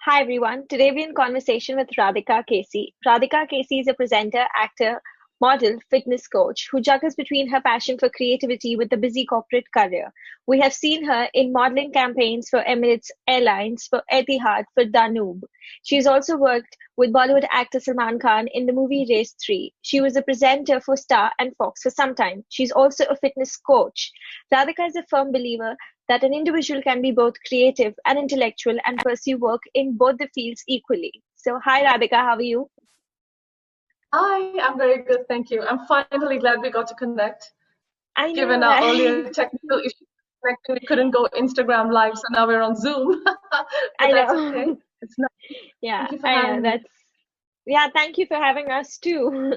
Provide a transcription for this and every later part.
Hi everyone. Today we're in conversation with Radhicka KC. Radhicka KC is a presenter, actor, model, fitness coach who juggles between her passion for creativity with a busy corporate career. We have seen her in modeling campaigns for Emirates Airlines, for Etihad, for Danube. She's also worked with Bollywood actor Salman Khan in the movie Race 3. She was a presenter for Star and Fox for some time. She's also a fitness coach. Radhika is a firm believer that an individual can be both creative and intellectual and pursue work in both the fields equally. So, hi Radhika, how are you? Hi, I'm very good, thank you. I'm finally glad we got to connect. I Given know, our right? earlier technical issues, we couldn't go Instagram live, so now we're on Zoom. But I that's okay. know. It's nice. Yeah, Thank you for I know. having me. Yeah, thank you for having us too.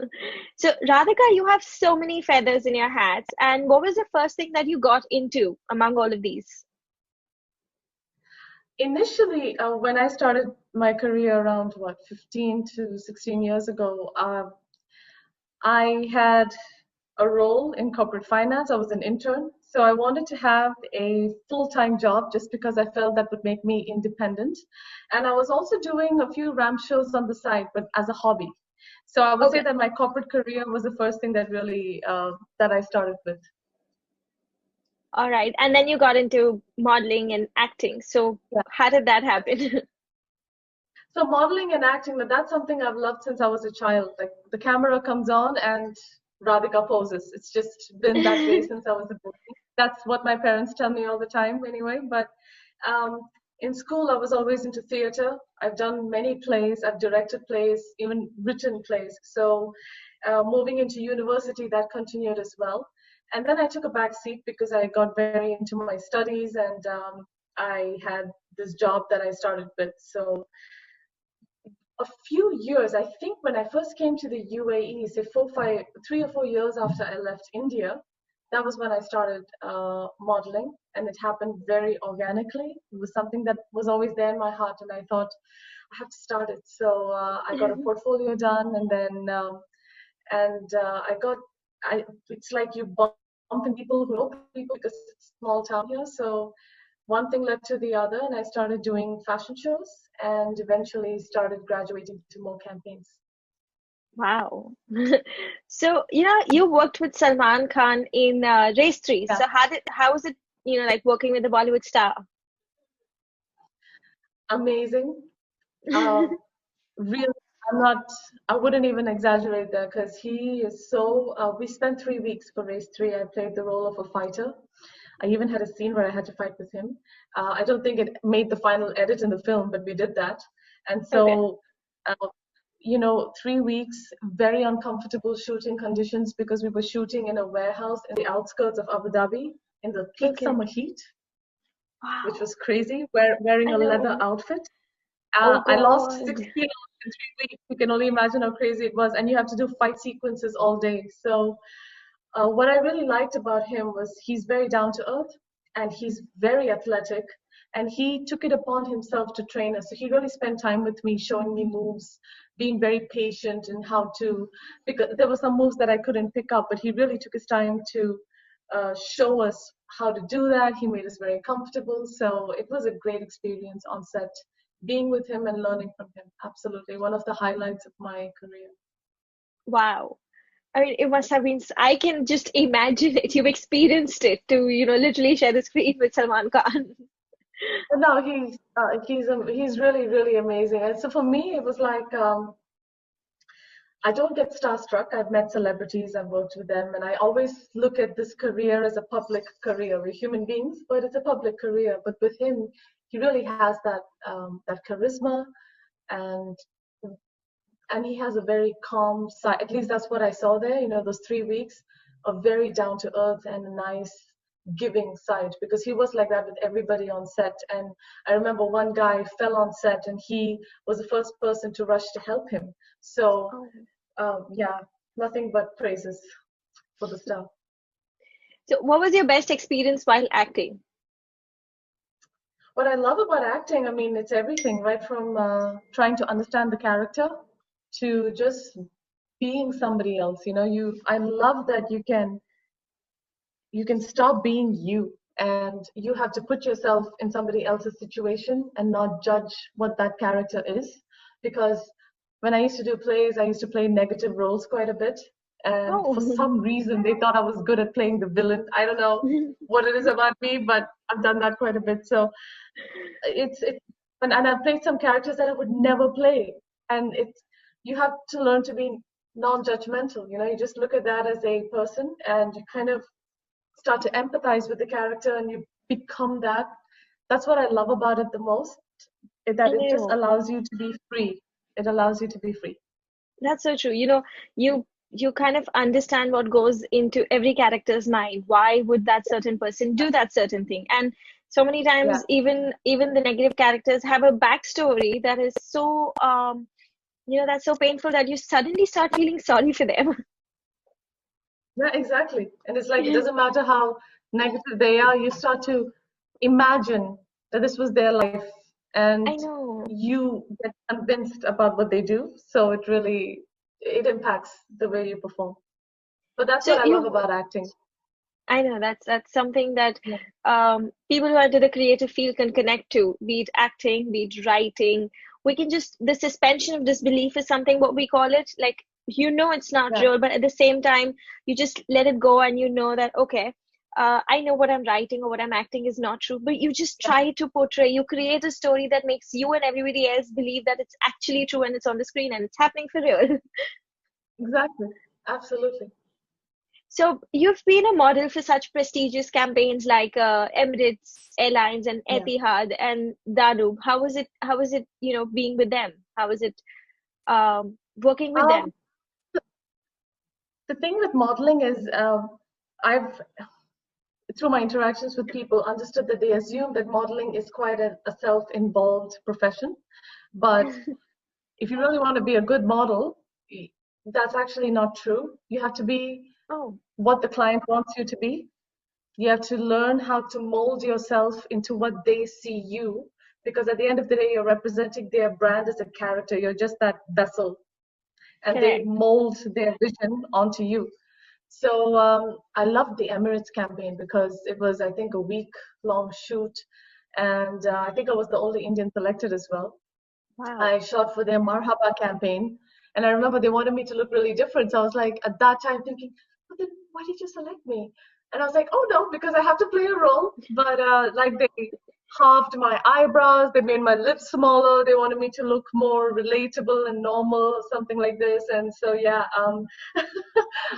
So, Radhika, you have so many feathers in your hats. And what was the first thing that you got into among all of these? Initially, when I started my career around 15 to 16 years ago, I had a role in corporate finance. I was an intern. So I wanted to have a full-time job just because I felt that would make me independent. And I was also doing a few ramp shows on the side, but as a hobby. So I would say Okay. that my corporate career was the first thing that really that I started with. All right. And then you got into modeling and acting. So, Yeah. how did that happen? So modeling and acting, that's something I've loved since I was a child. Like the camera comes on and Radhika poses. It's just been that way since I was a baby. That's what my parents tell me all the time anyway. But um, in school, I was always into theater. I've done many plays. I've directed plays, even written plays. So moving into university, that continued as well. And then I took a back seat because I got very into my studies and I had this job that I started with. So a few years, I think when I first came to the UAE, say 3 or 4 years after I left India, that was when I started modeling, and it happened very organically. It was something that was always there in my heart, and I thought I have to start it. So I got a portfolio done, and then I got. It's like you bump into people who know people because it's a small town here. So one thing led to the other, and I started doing fashion shows and eventually started graduating to more campaigns. Wow. So, you worked with Salman Khan in Race 3. Yeah, So how was it, like working with a Bollywood star? amazing. Uh, Really, I'm not, I wouldn't even exaggerate there because he is so. We spent 3 weeks for race three. I played the role of a fighter. I even had a scene where I had to fight with him. I don't think it made the final edit in the film, but we did that. And Okay. so, uh, 3 weeks, very uncomfortable shooting conditions because we were shooting in a warehouse in the outskirts of Abu Dhabi in the peak Okay. summer heat, which Wow. was crazy, wearing I a leather know. outfit. Oh I lost God. 6 kilos in 3 weeks. You can only imagine how crazy it was. And you have to do fight sequences all day. So, what I really liked about him was he's very down to earth and he's very athletic. And he took it upon himself to train us. So, he really spent time with me, showing me moves, being very patient and how to, because there were some moves that I couldn't pick up, but he really took his time to show us how to do that. He made us very comfortable. So, it was a great experience on set being with him and learning from him. Absolutely. One of the highlights of my career. Wow. I mean, it must have been, I can just imagine it. You've experienced it to, literally share the screen with Salman Khan. But no, he's really, really amazing. And so for me, it was like I don't get starstruck. I've met celebrities, I've worked with them, and I always look at this career as a public career. We're human beings, but it's a public career. But with him, he really has that charisma, and and he has a very calm side. At least that's what I saw there. Those 3 weeks, a very down to earth and a nice giving side, because he was like that with everybody on set. And I remember one guy fell on set and he was the first person to rush to help him. So Oh. yeah, nothing but praises for the staff. So, what was your best experience while acting? What I love about acting, I mean, it's everything, right from trying to understand the character to just being somebody else. I love that you can stop being you and you have to put yourself in somebody else's situation and not judge what that character is. Because when I used to do plays, I used to play negative roles quite a bit. And for Oh. some reason, they thought I was good at playing the villain. I don't know what it is about me, but I've done that quite a bit. So and I've played some characters that I would never play. And you have to learn to be non-judgmental. You just look at that as a person, and you kind of start to empathize with the character, and you become that. That's what I love about it the most, that it just allows you to be free. It allows you to be free. That's so true. You kind of understand what goes into every character's mind. Why would that certain person do that certain thing? And so many times, even the negative characters have a backstory that is so that's so painful that you suddenly start feeling sorry for them. Yeah, exactly. And it's like, it doesn't matter how negative they are, you start to imagine that this was their life, and I know. you get convinced about what they do. So it impacts the way you perform. But that's So what I love about acting. I know that's something that people who are into the creative field can connect to, be it acting, be it writing. We can the suspension of disbelief is something what we call it. Like, it's not real, but at the same time, you just let it go, and that, okay, I know what I'm writing or what I'm acting is not true, but you just try to portray, you create a story that makes you and everybody else believe that it's actually true and it's on the screen and it's happening for real. Exactly. Absolutely. So you've been a model for such prestigious campaigns like Emirates Airlines and Etihad and Danube. How was it? Being with them? How was it working with them? The thing with modeling is, I've, through my interactions with people, understood that they assume that modeling is quite a self-involved profession. But if you really want to be a good model, that's actually not true. You have to be what the client wants you to be. You have to learn how to mold yourself into what they see you, because at the end of the day, you're representing their brand as a character. You're just that vessel, and they mold their vision onto you. So I loved the Emirates campaign because it was, I think, a week-long shoot, and I think I was the only Indian selected as well. Wow. I shot for their Marhaba campaign, and I remember they wanted me to look really different. So I was like, at that time, thinking, but then why did you select me? And I was like, oh no, because I have to play a role. But they halved my eyebrows, they made my lips smaller, they wanted me to look more relatable and normal, or something like this. And so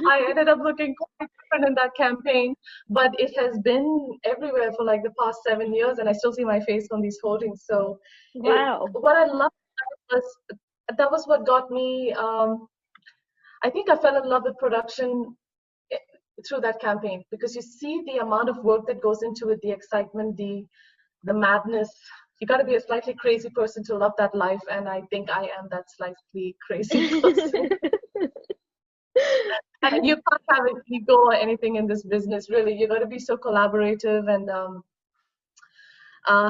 I ended up looking quite different in that campaign. But it has been everywhere for like the past 7 years, and I still see my face on these hoardings. So what I loved was, that was what got me. I think I fell in love with production through that campaign, because you see the amount of work that goes into it, the excitement, the madness. You got to be a slightly crazy person to love that life, and I think I am that slightly crazy person. And you can't have an ego or anything in this business, really. You got to be so collaborative and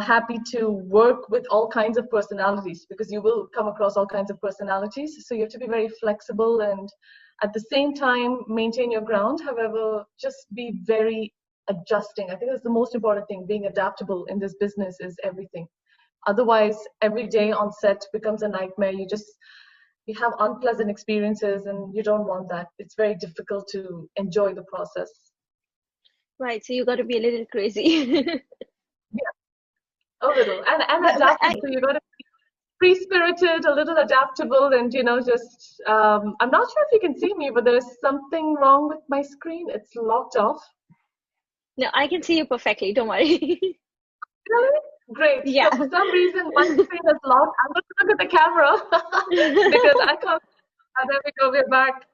happy to work with all kinds of personalities, because you will come across all kinds of personalities. So you have to be very flexible and at the same time maintain your ground. However, just be very adjusting. I think that's the most important thing. Being adaptable in this business is everything. Otherwise, every day on set becomes a nightmare. You have unpleasant experiences, and you don't want that. It's very difficult to enjoy the process. Right, so you got to be a little crazy. Yeah, a little, and adaptable. So you got to be free-spirited, a little adaptable, and just. I'm not sure if you can see me, but there is something wrong with my screen. It's locked off. No, I can see you perfectly. Don't worry. Really? Great. Yeah. So for some reason, my screen is locked. I'm going to look at the camera because I can't. There we go. We're back.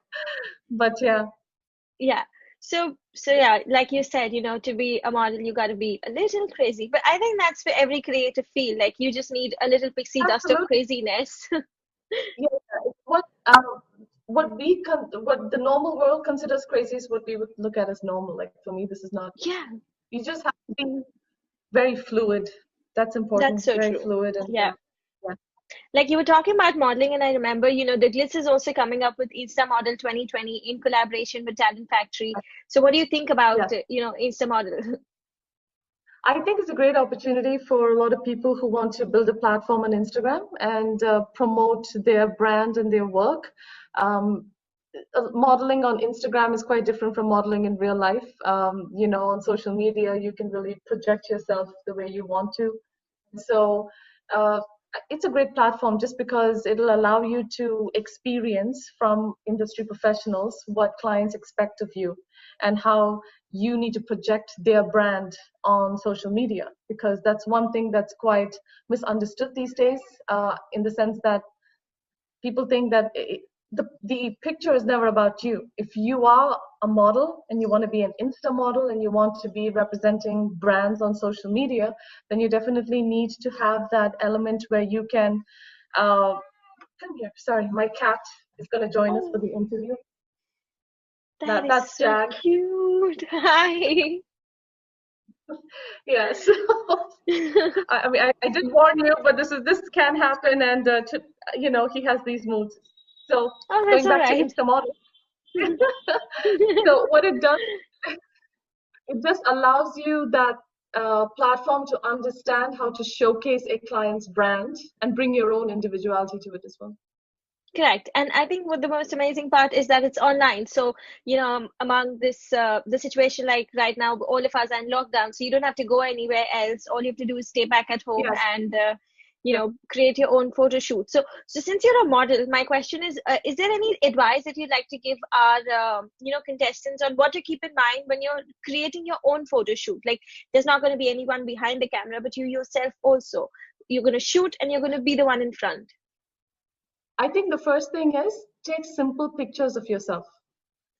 But yeah. Yeah. So yeah, like you said, to be a model, you got to be a little crazy. But I think that's for every creative field. Like, you just need a little pixie dust of craziness. Yeah. What the normal world considers crazy is what we would look at as normal. Like, for me, this is not. Yeah. You just have to be very fluid. That's important. That's so very true. Fluid. And, yeah. Like, you were talking about modeling, and I remember, the GLITZ is also coming up with Insta Model 2020 in collaboration with Talent Factory. So what do you think about, Insta Model? I think it's a great opportunity for a lot of people who want to build a platform on Instagram and promote their brand and their work. Um, Modeling on Instagram is quite different from modeling in real life. On social media, you can really project yourself the way you want to. So uh, it's a great platform just because it'll allow you to experience from industry professionals what clients expect of you and how you need to project their brand on social media, because that's one thing that's quite misunderstood these days, in the sense that people think that the picture is never about you. If you are a model and you want to be an Insta model and you want to be representing brands on social media, then you definitely need to have that element where you can come here. Sorry, my cat is going to join us for Oh, the interview. that is That's so Jag. cute. Hi. Yes. I mean, I did warn you, but this can happen, and he has these moods. So Oh, that's going all back to right. Insta model. So what it does, it just allows you that platform to understand how to showcase a client's brand and bring your own individuality to it as well. Correct. And I think what the most amazing part is that it's online. So, among this, the situation like right now, all of us are in lockdown, so you don't have to go anywhere else. All you have to do is stay back at home Yes. and, Yep. create your own photo shoot. So since you're a model, my question is there any advice that you'd like to give our, contestants on what to keep in mind when you're creating your own photo shoot? Like, there's not going to be anyone behind the camera, but you yourself also. You're going to shoot and you're going to be the one in front. I think the first thing is take simple pictures of yourself.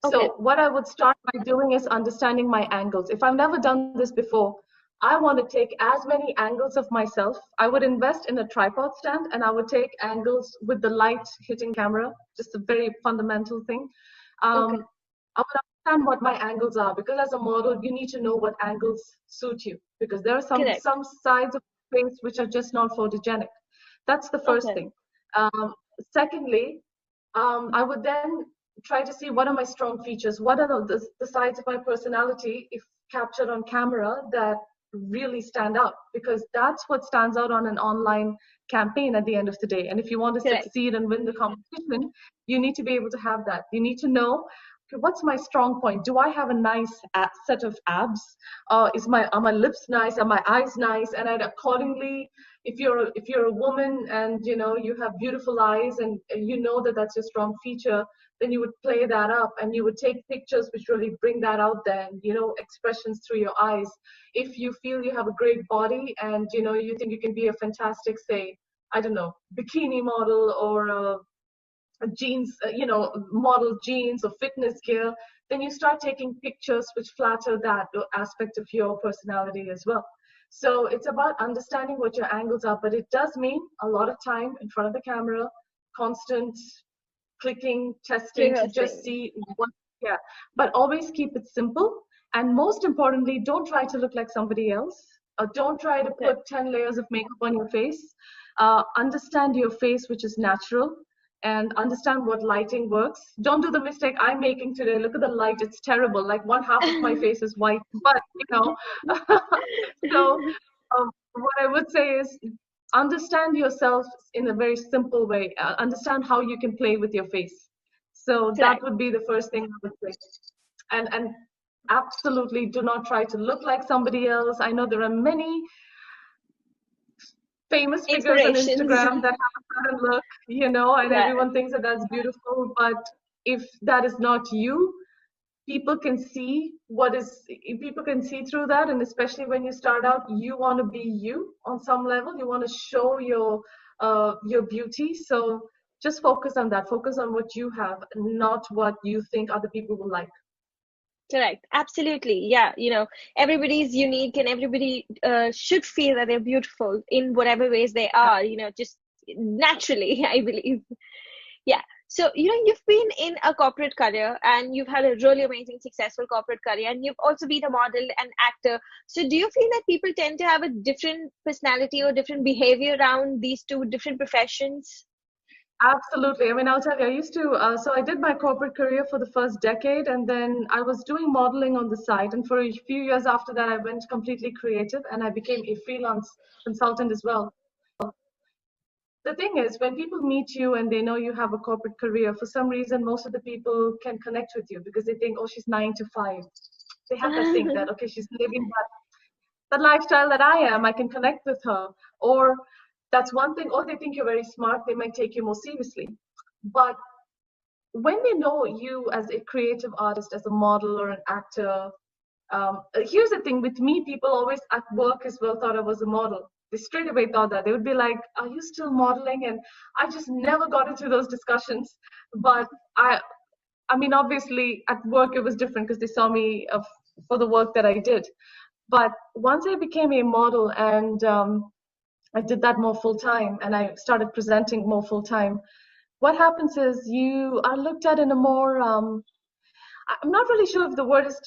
Okay. So what I would start by doing is understanding my angles. If I've never done this before, I want to take as many angles of myself. I would invest in a tripod stand and I would take angles with the light hitting camera, just a very fundamental thing. Okay. I would understand what my angles are, because as a model, you need to know what angles suit you, because there are Correct. some sides of the face which are just not photogenic. That's the first Okay. thing. Um, Secondly, I would then try to see what are my strong features, what are the sides of my personality, if captured on camera, that really stand out, because that's what stands out on an online campaign at the end of the day. And if you want to Correct. succeed and win the competition, you need to be able to have that. You need to know, okay, what's my strong point? Do I have a nice set of abs? Are my lips nice? Are my eyes nice? And I'd accordingly, if you're a woman and you have beautiful eyes and you know that that's your strong feature, then you would play that up and you would take pictures which really bring that out there, and expressions through your eyes. If you feel you have a great body and you think you can be a fantastic, say, I don't know, bikini model, or a jeans, model jeans or fitness gear, then you start taking pictures which flatter that aspect of your personality as well. So it's about understanding what your angles are, but it does mean a lot of time in front of the camera, constant clicking, testing to just Rehearsing. see what, yeah. But always keep it simple. And most importantly, don't try to look like somebody else. Don't try to Okay. put 10 layers of makeup on your face. Understand your face, which is natural, and understand what lighting works. Don't do the mistake I'm making today. Look at the light, it's terrible. Like one half of my face is white, but so what I would say is understand yourself in a very simple way. Understand how you can play with your face. So that Correct. would be the first thing I would say. And absolutely do not try to look like somebody else. I know there are many famous figures on Inspirations. Instagram that have a certain look, and Yeah. everyone thinks that that's beautiful. But if that is not you, people can see through that. And especially when you start out, you want to be you on some level. You want to show your beauty. So just focus on that. Focus on what you have, not what you think other people will like. Correct. Absolutely. Yeah. Everybody's unique and everybody should feel that they're beautiful in whatever ways they Yeah. are, just naturally, I believe. Yeah. So, you've been in a corporate career and you've had a really amazing, successful corporate career, and you've also been a model and actor. So, do you feel that people tend to have a different personality or different behavior around these two different professions? Absolutely. I mean, I'll tell you, I used to, so I did my corporate career for the first decade, and then I was doing modeling on the side. And for a few years after that, I went completely creative and I became a freelance consultant as well. The thing is, when people meet you and they know you have a corporate career, for some reason, most of the people can connect with you because they think, oh, she's 9 to 5. They have that thing that, okay, she's living that lifestyle that I am, I can connect with her. Or that's one thing, or they think you're very smart, they might take you more seriously. But when they know you as a creative artist, as a model or an actor, here's the thing with me, people always at work as well thought I was a model. They straight away thought that. They would be like, are you still modeling? And I just never got into those discussions. But I mean, obviously at work it was different because they saw me for the work that I did. But once I became a model and I did that more full time and I started presenting more full time, what happens is you are looked at in a more I'm not really sure if the word is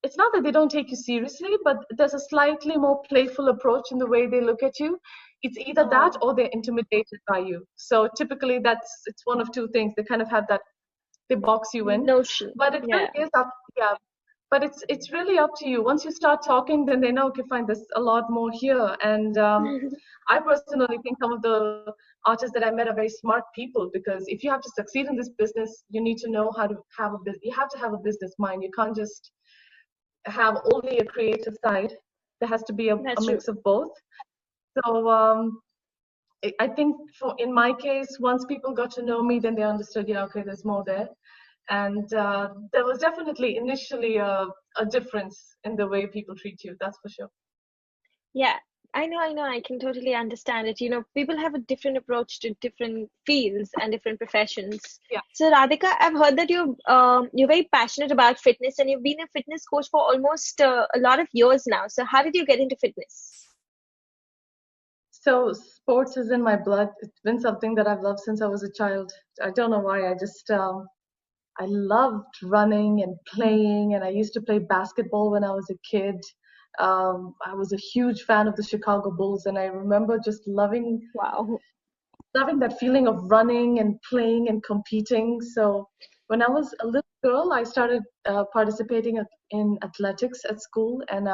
it's not that they don't take you seriously, but there's a slightly more playful approach in the way they look at you. It's either that Oh, or they're intimidated by you. So typically it's one of two things. They kind of have that, they box you in. notion. But it Yeah. really is up, yeah. But it's really up to you. Once you start talking, then they know, okay, fine, there's a lot more here. And I personally think some of the artists that I met are very smart people, because if you have to succeed in this business, you need to know how to have a business. You have to have a business mind. You can't just have only a creative side. There has to be a That's true. mix of both. So I think in my case, once people got to know me, then they understood, yeah, okay, there's more there. And there was definitely initially a difference in the way people treat you. That's for sure. Yeah, I know. I can totally understand it. People have a different approach to different fields and different professions. Yeah. So, Radhika, I've heard that you're very passionate about fitness and you've been a fitness coach for almost a lot of years now. So, how did you get into fitness? So sports is in my blood. It's been something that I've loved since I was a child. I don't know why. I loved running and playing, and I used to play basketball when I was a kid. I was a huge fan of the Chicago Bulls, and I remember just Wow. loving that feeling of running and playing and competing. So when I was a little girl, I started participating in athletics at school, and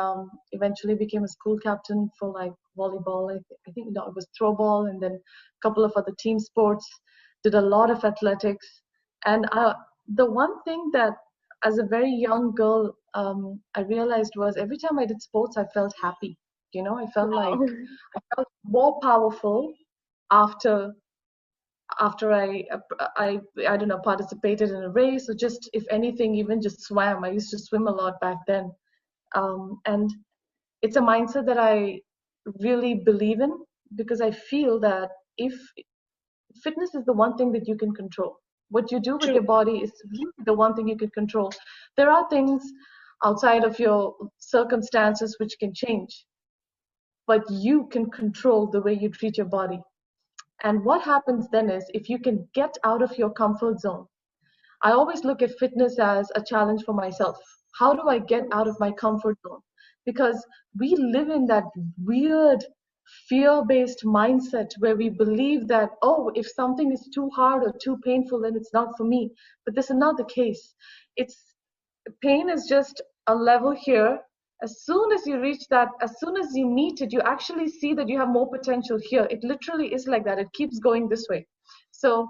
eventually became a school captain for like volleyball. I think no, it was throw ball, and then a couple of other team sports. Did a lot of athletics, and the one thing that as a very young girl I realized was every time I did sports, I felt happy. I felt like Wow. I felt more powerful after I don't know, participated in a race, or just if anything, even just swam. I used to swim a lot back then. And it's a mindset that I really believe in, because I feel that if fitness is the one thing that you can control, what you do with your True. body is really the one thing you can control. There are things outside of your circumstances which can change, but you can control the way you treat your body. And what happens then is, if you can get out of your comfort zone, I always look at fitness as a challenge for myself. How do I get out of my comfort zone? Because we live in that weird fear based mindset where we believe that, oh, if something is too hard or too painful, then it's not for me. But this is not the case. It's Pain is just a level here. As soon as you reach that, as soon as you meet it, you actually see that you have more potential here. It literally is like that. It keeps going this way. So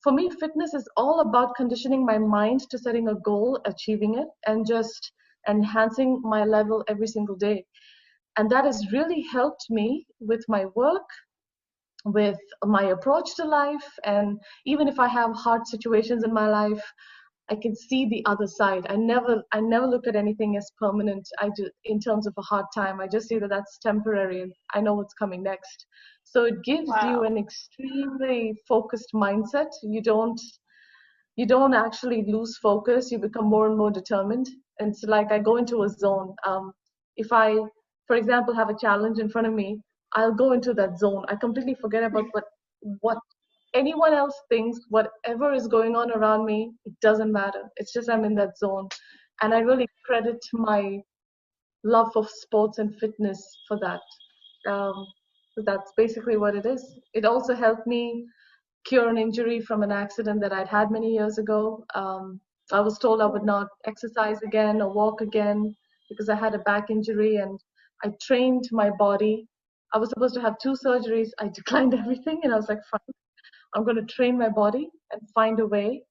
for me, fitness is all about conditioning my mind to setting a goal, achieving it, and just enhancing my level every single day. And that has really helped me with my work, with my approach to life. And even if I have hard situations in my life, I can see the other side. I never look at anything as permanent. I do, in terms of a hard time, I just see that that's temporary and I know what's coming next. So it gives you Wow. an extremely focused mindset. You don't actually lose focus. You become more and more determined. And it's like I go into a zone. If I, for example, have a challenge in front of me, I'll go into that zone. I completely forget about what anyone else thinks. Whatever is going on around me, it doesn't matter. It's just I'm in that zone. And I really credit my love of sports and fitness for that. Um, so that's basically what it is. It also helped me cure an injury from an accident that I'd had many years ago. I was told I would not exercise again or walk again because I had a back injury, and I trained my body. I was supposed to have 2 surgeries. I declined everything, and I was like, fine, I'm going to train my body and find a way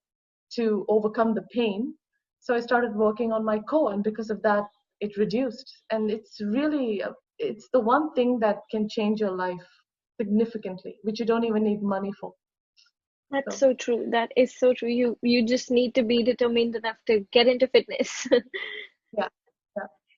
to overcome the pain. So I started working on my core, and because of that, it reduced. And it's really, it's the one thing that can change your life significantly, which you don't even need money for. That's So so true. That is so true. You just need to be determined enough to get into fitness. yeah,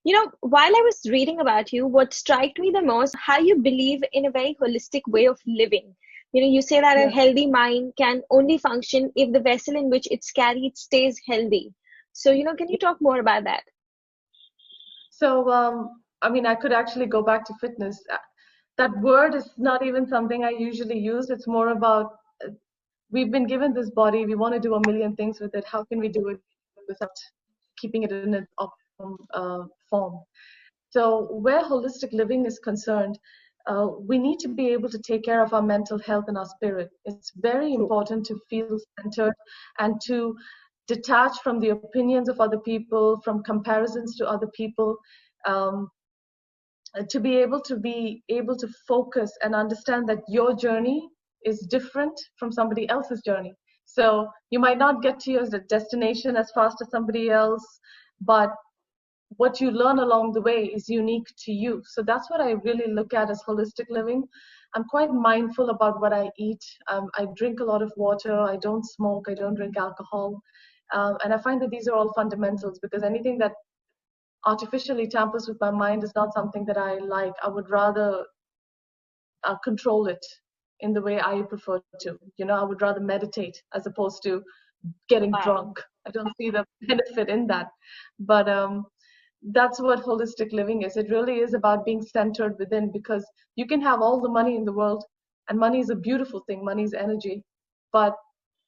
yeah, While I was reading about you, what struck me the most, how you believe in a very holistic way of living. You say that a yeah. healthy mind can only function if the vessel in which it's carried stays healthy. So, can you talk more about that? So, I mean, I could actually go back to fitness. That word is not even something I usually use. It's more about we've been given this body, we want to do a million things with it. How can we do it without keeping it in its optimum form? So, where holistic living is concerned, we need to be able to take care of our mental health and our spirit. It's very True. important to feel centered and to detach from the opinions of other people, from comparisons to other people. Um, to be able to focus and understand that your journey is different from somebody else's journey. So you might not get to your destination as fast as somebody else, but what you learn along the way is unique to you. So that's what I really look at as holistic living. I'm quite mindful about what I eat. I drink a lot of water. I don't smoke. I don't drink alcohol. And I find that these are all fundamentals, because anything that artificially tampers with my mind is not something that I like. I would rather control it in the way I prefer to. I would rather meditate as opposed to getting Wow. drunk. I don't see the benefit in that. But that's what holistic living is. It really is about being centered within, because you can have all the money in the world, and money is a beautiful thing. Money is energy. But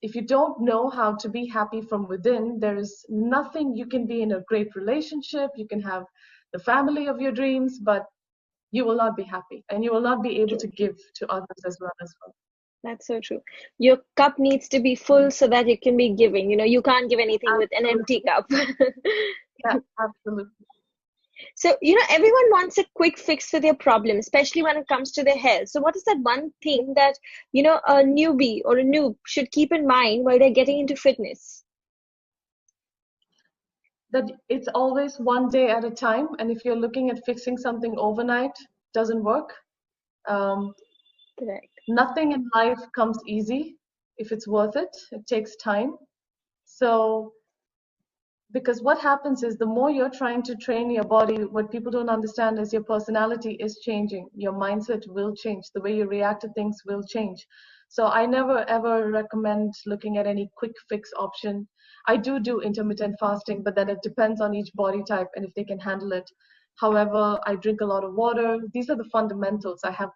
if you don't know how to be happy from within, there is nothing. You can be in a great relationship, you can have the family of your dreams, but you will not be happy, and you will not be able to True. give to others as well. That's so true. Your cup needs to be full so that you can be giving. You can't give anything with an empty Absolutely. cup. Yeah, absolutely. So, everyone wants a quick fix for their problem, especially when it comes to their health. So, what is that one thing that, a newbie or a noob should keep in mind while they're getting into fitness? That it's always one day at a time, and if you're looking at fixing something overnight, doesn't work. Um, Correct. Nothing in life comes easy. If it's worth it, it takes time. So because what happens is, the more you're trying to train your body, what people don't understand is your personality is changing, your mindset will change, the way you react to things will change. So I never ever recommend looking at any quick fix option. I do intermittent fasting, but then it depends on each body type and if they can handle it. However, I drink a lot of water. These are the fundamentals. I have,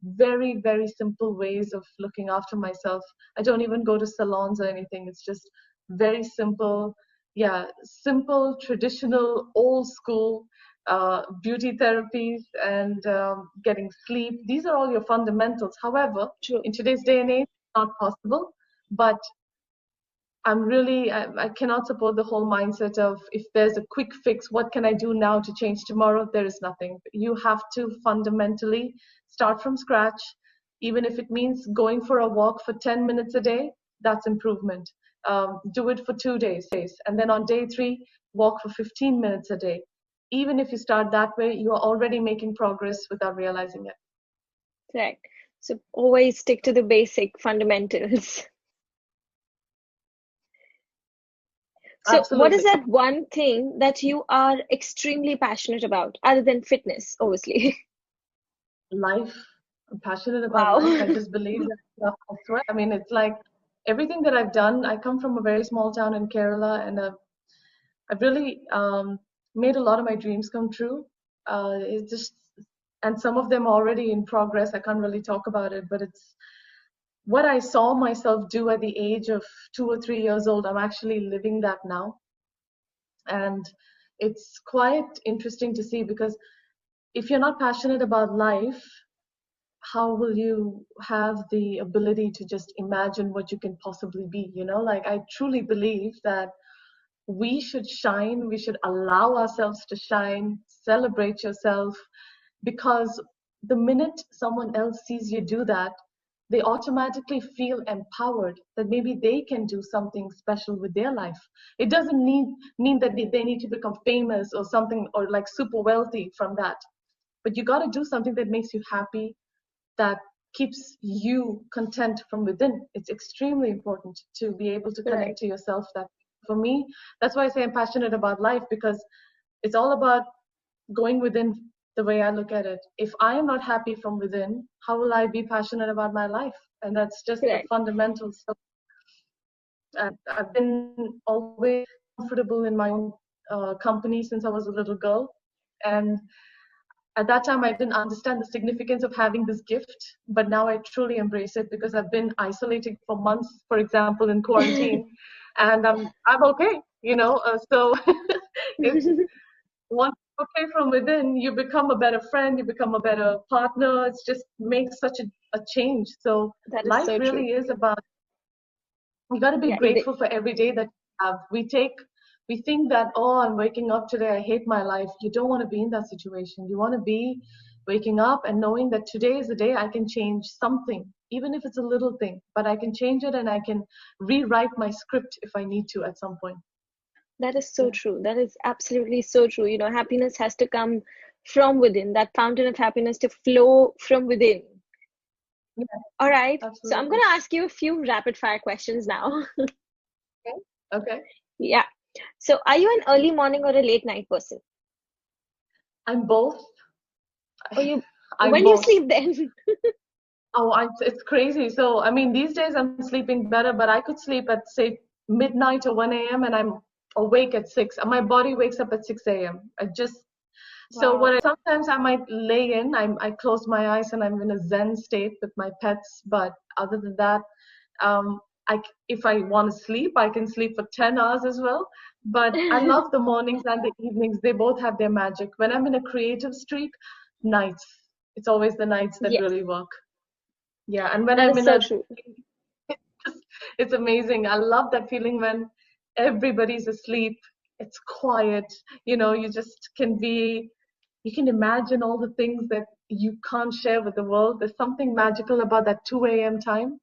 very, very simple ways of looking after myself. I don't even go to salons or anything. It's just very simple. Yeah, simple, traditional, old school beauty therapies, and getting sleep. These are all your fundamentals. However, True. in today's day and age, it's not possible. But I cannot support the whole mindset of, if there's a quick fix, what can I do now to change tomorrow? There is nothing. You have to fundamentally start from scratch. Even if it means going for a walk for 10 minutes a day, that's improvement. Do it for 2 days. And then on day 3, walk for 15 minutes a day. Even if you start that way, you are already making progress without realizing it. Correct. So, always stick to the basic fundamentals. So, what is Absolutely. that one thing that you are extremely passionate about, other than fitness, obviously? Life. I'm passionate about life. I Wow. just believe that stuff. I swear. I mean, it's like everything that I've done. I come from a very small town in Kerala, and I've really made a lot of my dreams come true. It's just, and some of them are already in progress. I can't really talk about it, but it's what I saw myself do at the age of 2 or 3 years old. I'm actually living that now, and it's quite interesting to see, because if you're not passionate about life, how will you have the ability to just imagine what you can possibly be? Like, I truly believe that we should shine, we should allow ourselves to shine, celebrate yourself, because the minute someone else sees you do that, they automatically feel empowered that maybe they can do something special with their life. It doesn't mean that they need to become famous or something, or like super wealthy from that. But you got to do something that makes you happy, that keeps you content from within. It's extremely important to be able to connect Right. to yourself. That, for me, that's why I say I'm passionate about life, because it's all about going within. The way I look at it, if I am not happy from within, how will I be passionate about my life? And that's just the Correct. fundamentals. So I've been always comfortable in my own company since I was a little girl. And at that time, I didn't understand the significance of having this gift, but now I truly embrace it because I've been isolated for months, for example, in quarantine, and I'm okay, so it's once you're okay from within, you become a better friend, you become a better partner. It's just makes such a change. So That is life so true. really is about, you got to be Yeah. grateful for every day that you have. We think that, oh, I'm waking up today, I hate my life. You don't want to be in that situation. You want to be waking up and knowing that today is the day I can change something, even if it's a little thing, but I can change it and I can rewrite my script if I need to at some point. That is so Yeah. true. That is absolutely so true. Happiness has to come from within, that fountain of happiness to flow from within. Yeah, All right. So I'm absolutely. going to ask you a few rapid fire questions now. Okay. Okay. Yeah. So are you an early morning or a late night person? I'm both. Or you, I'm when do you both. sleep then? Oh, it's crazy. So, I mean, these days I'm sleeping better, but I could sleep at, say, midnight or 1 a.m. and I'm awake at 6. And my body wakes up at 6 a.m. So Wow. sometimes I might lay in, I close my eyes and I'm in a Zen state with my pets. But other than that, um, if I want to sleep, I can sleep for 10 hours as well. But I love the mornings and the evenings. They both have their magic. When I'm in a creative streak, nights. It's always the nights that Yes, really work. Yeah, and when that I'm is in so a, true. it's amazing. I love that feeling when everybody's asleep. It's quiet. You just you can imagine all the things that you can't share with the world. There's something magical about that 2 a.m. time.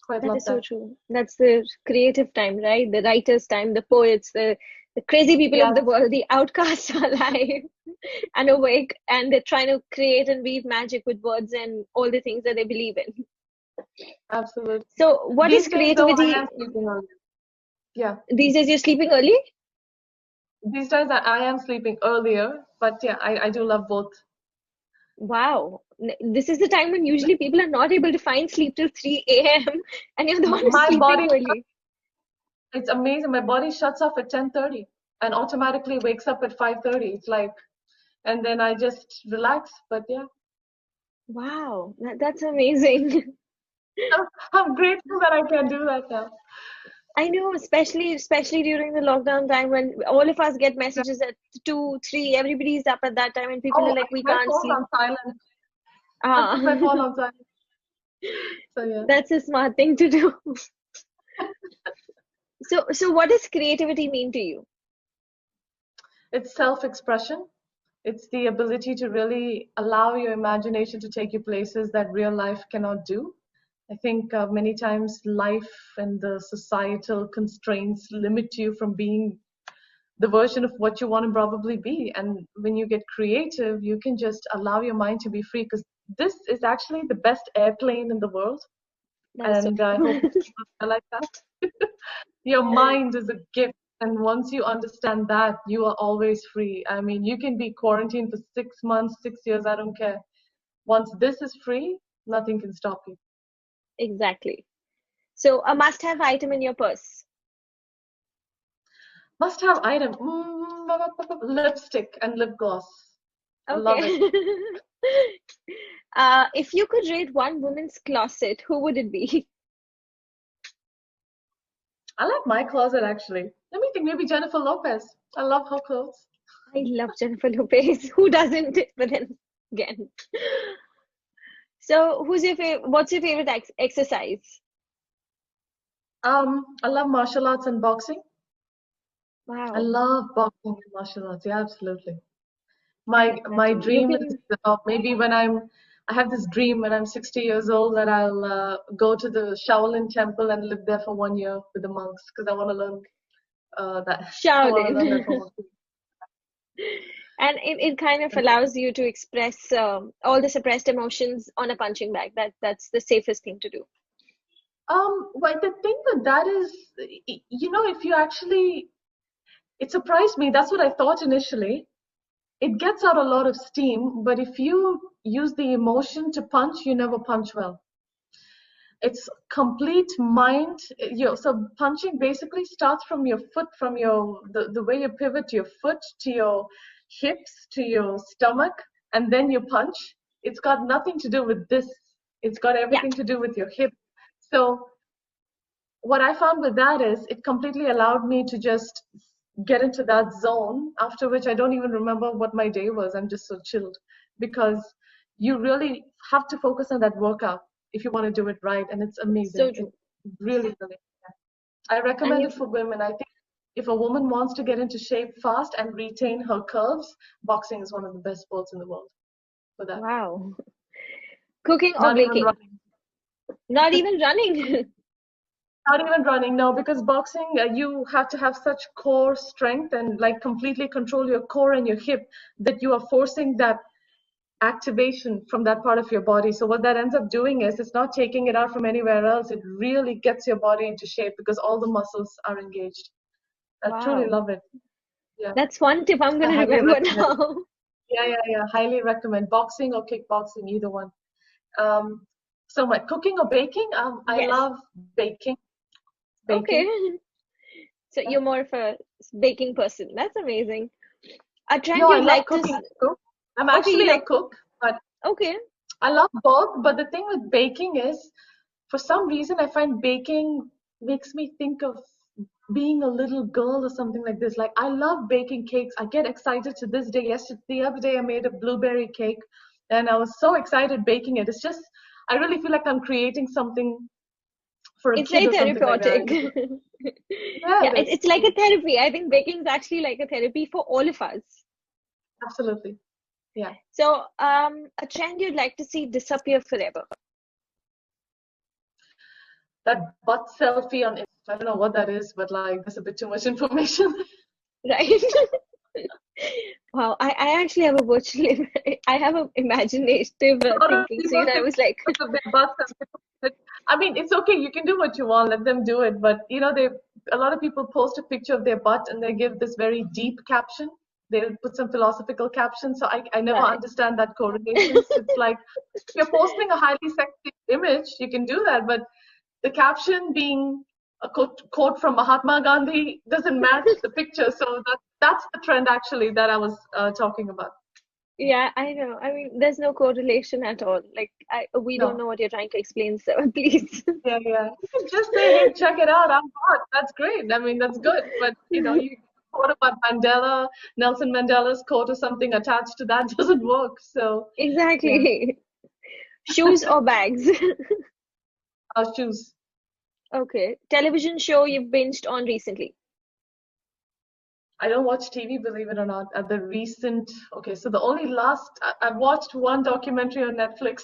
Quite That love is so that. true. That's the creative time, right? The writer's time, the poets, the crazy people of Yes, the world, the outcasts are alive and awake, and they're trying to create and weave magic with words and all the things that they believe in. absolutely. So, what is These days, though, I am creativity? sleeping early. Yeah, These days, you're sleeping early? these days I am sleeping earlier, but yeah, I do love both. Wow. This is the time when usually people are not able to find sleep till 3 a.m. and you're the one who's My sleeping body, early. it's amazing. My body shuts off at 10:30 and automatically wakes up at 5:30. It's like, and then I just relax. But yeah, Wow, that's amazing. I'm grateful that I can do that now. I know, especially during the lockdown time when all of us get Yeah. messages at 2, 3, everybody's up at that time and people Oh, are I like, we put my can't phone sleep. on silent. I Ah, put my phone on silent. So yeah, that's a smart thing to do. So what does creativity mean to you? it's self-expression. It's the ability to really allow your imagination to take you places that real life cannot do. I think many times life and the societal constraints limit you from being the version of what you want to probably be. And when you get creative, you can just allow your mind to be free, because this is actually the best airplane in the world. That is so And I hope true. people realize that. Your mind is a gift. And once you understand that, you are always free. I mean, you can be quarantined for 6 months, 6 years, I don't care. Once this is free, nothing can stop you. Exactly. So a must-have item in your purse. Must have item. Lipstick and lip gloss. I love it. Okay. If you could rate one woman's closet, who would it be? I like my closet actually. Let me think, maybe Jennifer Lopez. I love her clothes. I love Jennifer Lopez. Who doesn't? But then again. So, what's your favorite exercise? I love martial arts and boxing. I Wow. love boxing and martial arts. Yeah, absolutely. I My love that my too. You dream is can, maybe when I have this dream when I'm 60 years old that I'll go to the Shaolin temple and live there for 1 year with the monks because I want to learn that. I want to learn that Shaolin. from a And it kind of allows you to express all the suppressed emotions on a punching bag. That's the safest thing to do. Well, the thing with that is, if you actually, it surprised me. That's what I thought initially. It gets out a lot of steam, but if you use the emotion to punch, you never punch well. It's complete mind. So punching basically starts from your foot, from the way you pivot your foot to your hips to your stomach, and then you punch. It's got nothing to do with this. It's got Yeah. everything to do with your hip. So what I found with that is it completely allowed me to just get into that zone, after which I don't even remember what my day was. I'm just so chilled because you really have to focus on that workout if you want to do it right. And it's amazing. So It true. really, really. I And recommend you it for women. I think if a woman wants to get into shape fast and retain her curves, boxing is one of the best sports in the world for that. wow. Cooking or Not even baking? running. Not even running. Not even running, no, because boxing, you have to have such core strength and like completely control your core and your hip that you are forcing that activation from that part of your body. So what that ends up doing is it's not taking it out from anywhere else. It really gets your body into shape because all the muscles are engaged. I truly Wow. love it. Yeah, That's one tip I'm I gonna highly remember recommend it. now. Yeah, yeah, yeah. Highly recommend boxing or kickboxing, either one. Um, so my cooking or baking, I Yes. love baking. Okay. Baking. So you're more of a baking person. That's amazing. A trend No, I you'd love like to cooking too. I'm okay, you actually a like cook, but okay. I love both. But the thing with baking is, for some reason, I find baking makes me think of being a little girl or something like this. Like, I love baking cakes. I get excited to this day. Yesterday, the other day, I made a blueberry cake, and I was so excited baking it. It's just, I really feel like I'm creating something for a It's kid very or something like that. therapeutic. Yeah, Yeah, it is. it's like a therapy. I think baking is actually like a therapy for all of us. Absolutely. Yeah. So, a trend you'd like to see disappear forever, That butt selfie on Instagram, I don't know what that is, but like, that's a bit too much information. right? Wow, I actually have a virtual, I have a imaginative A lot of thinking. So, people I take was like, pictures of their butts and I mean, it's okay. You can do what you want. Let them do it. But a lot of people post a picture of their butt and they give this very deep caption. They'll put some philosophical caption. So I never right. understand that correlation. It's like if you're posting a highly sexy image, you can do that. But the caption being a quote from Mahatma Gandhi doesn't match the picture. So that's the trend actually that I was talking about. Yeah, I know. I mean, there's no correlation at all. Like, we don't No. know what you're trying to explain, so please. Yeah, yeah. You can just say, hey, check it out. I'm hot. That's great. I mean, that's good. But, you quote about Mandela, Nelson Mandela's quote or something attached to that doesn't work. So, yeah, Exactly. Shoes or bags? I'll choose. Okay. Television show you've binged on recently. I don't watch TV, believe it or not. At the recent, okay, so the only last, I've watched one documentary on Netflix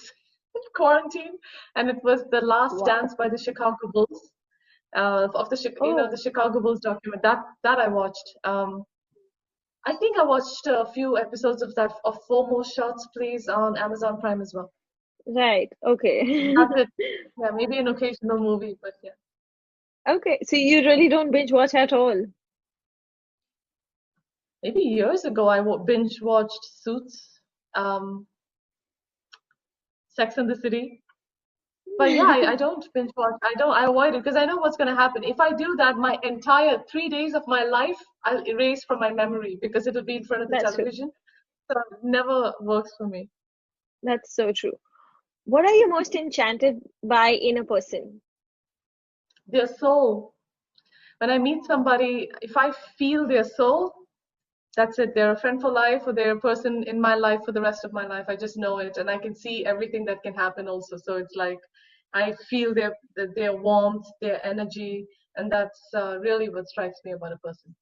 in quarantine, and it was The Last Wow. Dance by the Chicago Bulls. Of the the Oh, Chicago Bulls document that I watched. I think I watched a few episodes of that of Four More Shots, Please on Amazon Prime as well. right. Okay. That's it. Yeah, maybe an occasional movie, but yeah. Okay. So you really don't binge watch at all. Maybe years ago I binge watched Suits, um, Sex and the City. But yeah, I don't binge watch. I avoid it because I know what's going to happen. If I do that, my entire 3 days of my life I'll erase from my memory because it'll be in front of the That's true. television. So it never works for me. That's so true. What are you most enchanted by in a person? Their soul. When I meet somebody, if I feel their soul, that's it. They're a friend for life, or they're a person in my life for the rest of my life. I just know it, and I can see everything that can happen also. So it's like I feel their warmth, their energy, and that's really what strikes me about a person.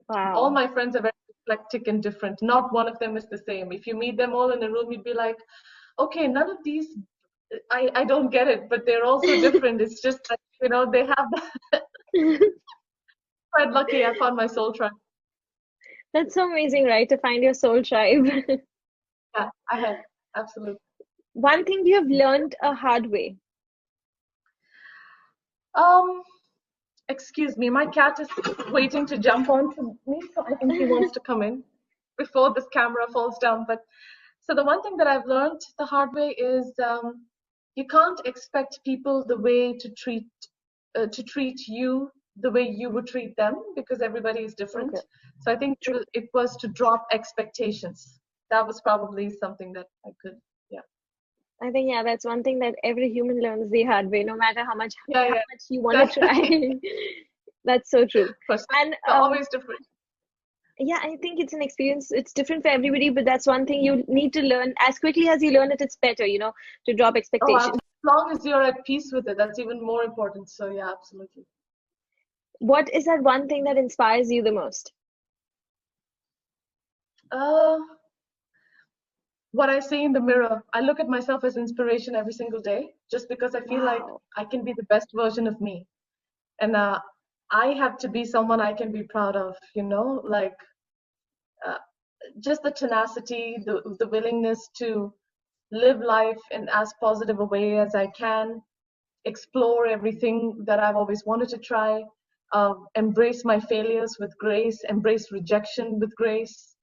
All Wow. my friends are very eclectic and different. Not one of them is the same. If you meet them all in a room, you'd be like, okay, none of these, I don't get it, but they're also different. It's just that, they have that. Quite lucky I found my soul tribe. That's so amazing, right? To find your soul tribe. Yeah, I have. Absolutely. One thing you have learned a hard way. Um, Excuse me, my cat is waiting to jump onto me, so I think he wants to come in before this camera falls down. But so the one thing that I've learned the hard way is you can't expect people the way to treat you the way you would treat them, because everybody is different. Okay. So I think True. it was to drop expectations. That was probably something that I could, yeah. I think, yeah, that's one thing that every human learns the hard way, no matter Yeah, how yeah. much you want to try. That's so true. Perceptions And are always different. yeah, I think it's an experience. It's different for everybody, but that's one thing you need to learn. As quickly as you learn it, it's better, to drop Oh, expectations. as long as you're at peace with it, that's even more important. So yeah, absolutely. What is that one thing that inspires you the most? Uh, what I see in the mirror, I look at myself as inspiration every single day, just because I feel like Wow. I can be the best version of me. And I have to be someone I can be proud of, like uh, just the tenacity, the willingness to live life in as positive a way as I can, explore everything that I've always wanted to try, embrace my failures with grace, embrace rejection with grace.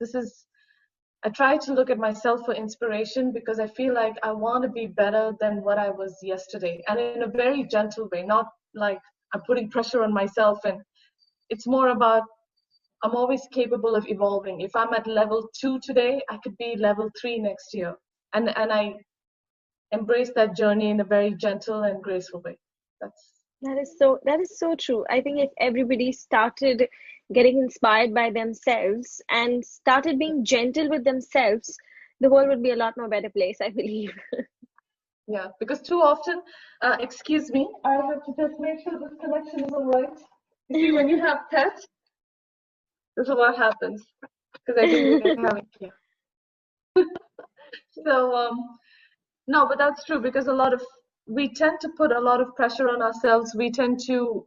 I try to look at myself for inspiration, because I feel like I want to be better than what I was yesterday, and in a very gentle way, not like I'm putting pressure on myself. And it's more about I'm always capable of evolving. If I'm at level 2 today, I could be level 3 next year. And I embrace that journey in a very gentle and graceful way. That's That is so true. I think if everybody started getting inspired by themselves and started being gentle with themselves, the world would be a lot more better place, I believe. Yeah, because too often, excuse me, I have to just make sure this connection is all right. You see, when you have pets, this is what happens, because I think they have it here. So, no, but that's true, because we tend to put a lot of pressure on ourselves. We tend to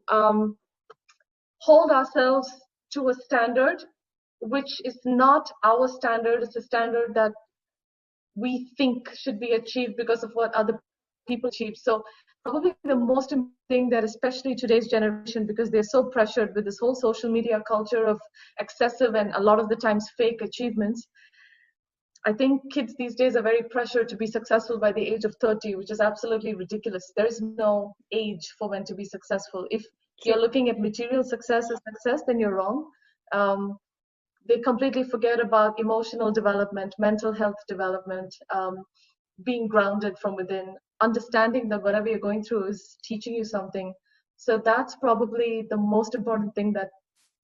hold ourselves to a standard which is not our standard. It's a standard that we think should be achieved because of what other people achieve. So probably the most important thing that especially today's generation, because they're so pressured with this whole social media culture of excessive and a lot of the times fake achievements, I think kids these days are very pressured to be successful by the age of 30, which is absolutely ridiculous. There is no age for when to be successful. If you're True. looking at material success as success, then you're wrong. They completely forget about emotional development, mental health development, being grounded from within, understanding that whatever you're going through is teaching you something. So that's probably the most important thing that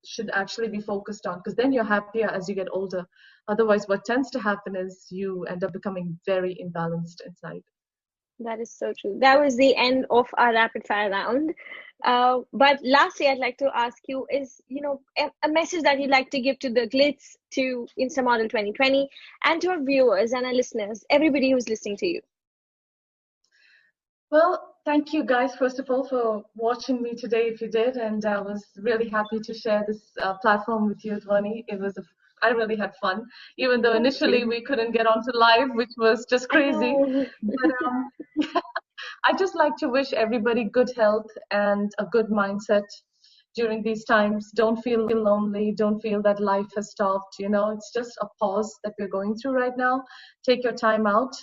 should actually be focused on, because then you're happier as you get older. Otherwise, what tends to happen is you end up becoming very imbalanced inside. That is so true. That was the end of our rapid fire round. But lastly, I'd like to ask you is, a message that you'd like to give to the GLITZ, to Insta Model 2020, and to our viewers and our listeners, everybody who's listening to you. Well, thank you guys, first of all, for watching me today, if you did. And I was really happy to share this platform with you, Dhwani. I really had fun, even though Thank initially you. we couldn't get onto live, which was just I crazy. know. But I just like to wish everybody good health and a good mindset during these times. Don't feel lonely. Don't feel that life has stopped. It's just a pause that we're going through right now. Take your time out.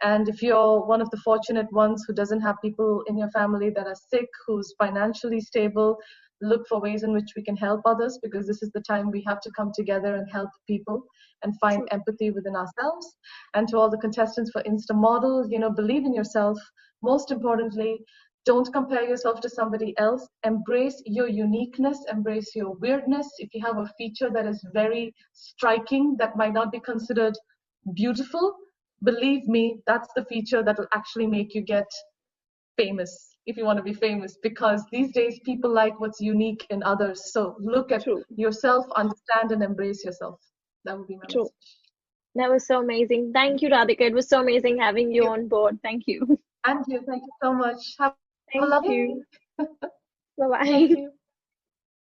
And if you're one of the fortunate ones who doesn't have people in your family that are sick, who's financially stable, look for ways in which we can help others, because this is the time we have to come together and help people and find True. empathy within ourselves. And to all the contestants for Insta Model, believe in yourself. Most importantly, Don't compare yourself to somebody else. Embrace your uniqueness, embrace your weirdness. If you have a feature that is very striking, that might not be considered beautiful, believe me, that's the feature that will actually make you get famous, if you want to be famous, because these days people like what's unique in others. So look at True. yourself, understand and embrace yourself. That would be my True. message. That was so amazing. Thank you, Radhika. It was so amazing having you Thank you. on board. Thank you. And you, thank you so much. Have a Thank lovely you. day. Bye Thank bye. you.